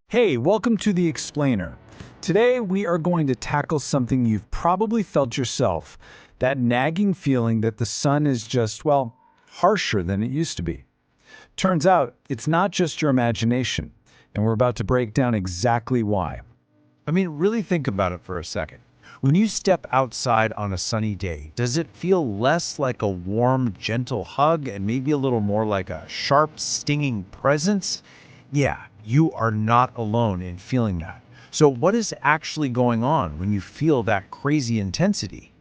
Hey, welcome to The Explainer. Today we are going to tackle something you've probably felt yourself, that nagging feeling that the sun is just, well, harsher than it used to be. Turns out it's not just your imagination, and we're about to break down exactly why. Really think about it for a second. When you step outside on a sunny day, does it feel less like a warm, gentle hug and maybe a little more like a sharp, stinging presence? Yeah, you are not alone in feeling that. So, what is actually going on when you feel that crazy intensity?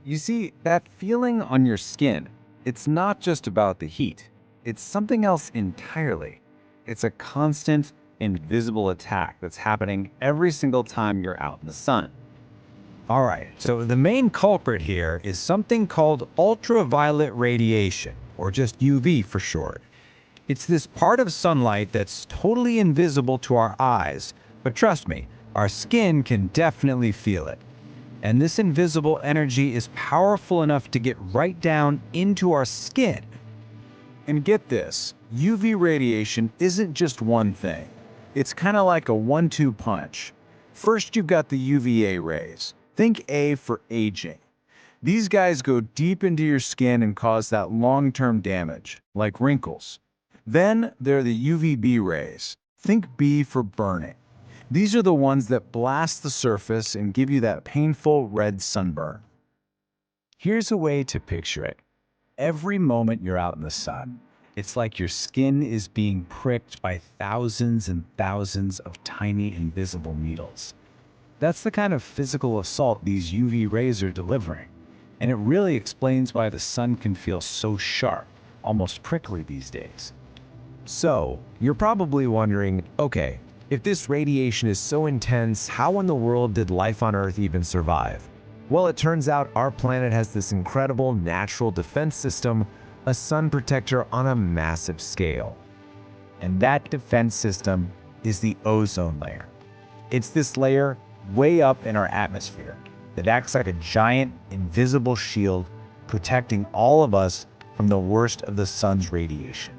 You see, that feeling on your skin, it's not just about the heat. It's something else entirely. It's a constant, invisible attack that's happening every single time you're out in the sun. All right, so the main culprit here is something called ultraviolet radiation, or just UV for short. It's this part of sunlight that's totally invisible to our eyes, but trust me, our skin can definitely feel it. And this invisible energy is powerful enough to get right down into our skin. And get this, UV radiation isn't just one thing. It's kind of like a one-two punch. First, you've got the UVA rays. Think A for aging. These guys go deep into your skin and cause that long-term damage, like wrinkles. Then there are the UVB rays. Think B for burning. These are the ones that blast the surface and give you that painful red sunburn. Here's a way to picture it. Every moment you're out in the sun, it's like your skin is being pricked by thousands and thousands of tiny invisible needles. That's the kind of physical assault these UV rays are delivering. And it really explains why the sun can feel so sharp, almost prickly these days. So, you're probably wondering, okay, if this radiation is so intense, how in the world did life on Earth even survive? Well, it turns out our planet has this incredible natural defense system, a sun protector on a massive scale. And that defense system is the ozone layer. It's this layer way up in our atmosphere that acts like a giant, invisible shield protecting all of us from the worst of the sun's radiation.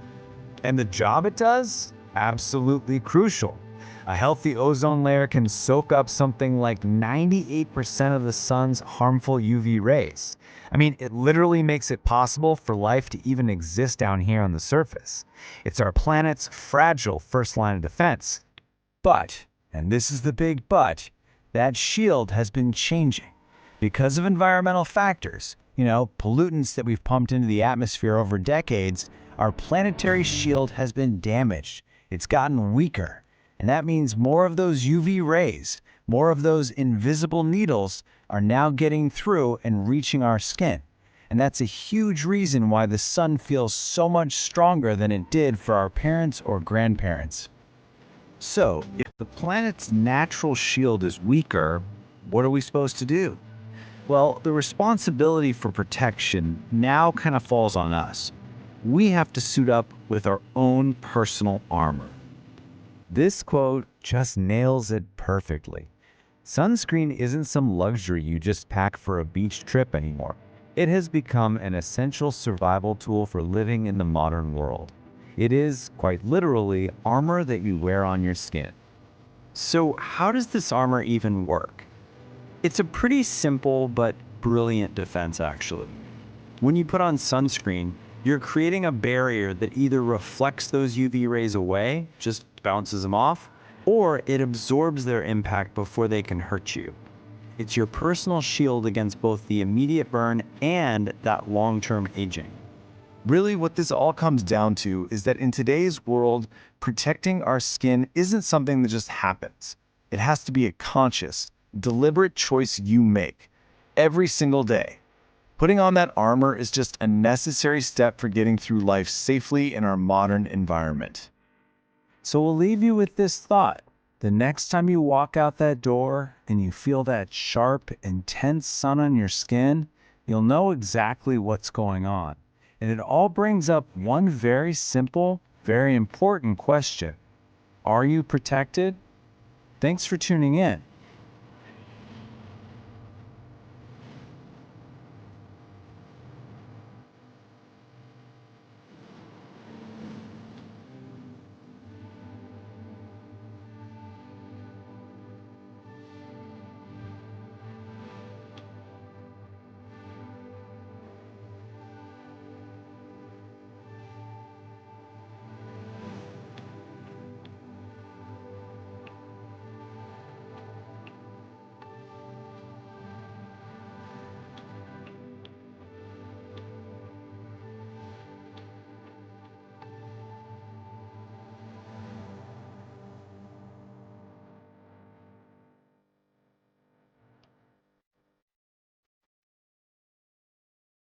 And the job it does? Absolutely crucial. A healthy ozone layer can soak up something like 98% of the sun's harmful UV rays. It literally makes it possible for life to even exist down here on the surface. It's our planet's fragile first line of defense. But, and this is the big but, that shield has been changing. Because of environmental factors, pollutants that we've pumped into the atmosphere over decades, our planetary shield has been damaged. It's gotten weaker. And that means more of those UV rays, more of those invisible needles are now getting through and reaching our skin. And that's a huge reason why the sun feels so much stronger than it did for our parents or grandparents. So, if the planet's natural shield is weaker, what are we supposed to do? Well, the responsibility for protection now kind of falls on us. We have to suit up with our own personal armor. This quote just nails it perfectly. Sunscreen isn't some luxury you just pack for a beach trip anymore. It has become an essential survival tool for living in the modern world. It is, quite literally, armor that you wear on your skin. So how does this armor even work? It's a pretty simple but brilliant defense, actually. When you put on sunscreen, you're creating a barrier that either reflects those UV rays away, just bounces them off, or it absorbs their impact before they can hurt you. It's your personal shield against both the immediate burn and that long-term aging. Really, what this all comes down to is that in today's world, protecting our skin isn't something that just happens. It has to be a conscious, deliberate choice you make every single day. Putting on that armor is just a necessary step for getting through life safely in our modern environment. So we'll leave you with this thought. The next time you walk out that door and you feel that sharp, intense sun on your skin, you'll know exactly what's going on. And it all brings up one very simple, very important question. Are you protected? Thanks for tuning in.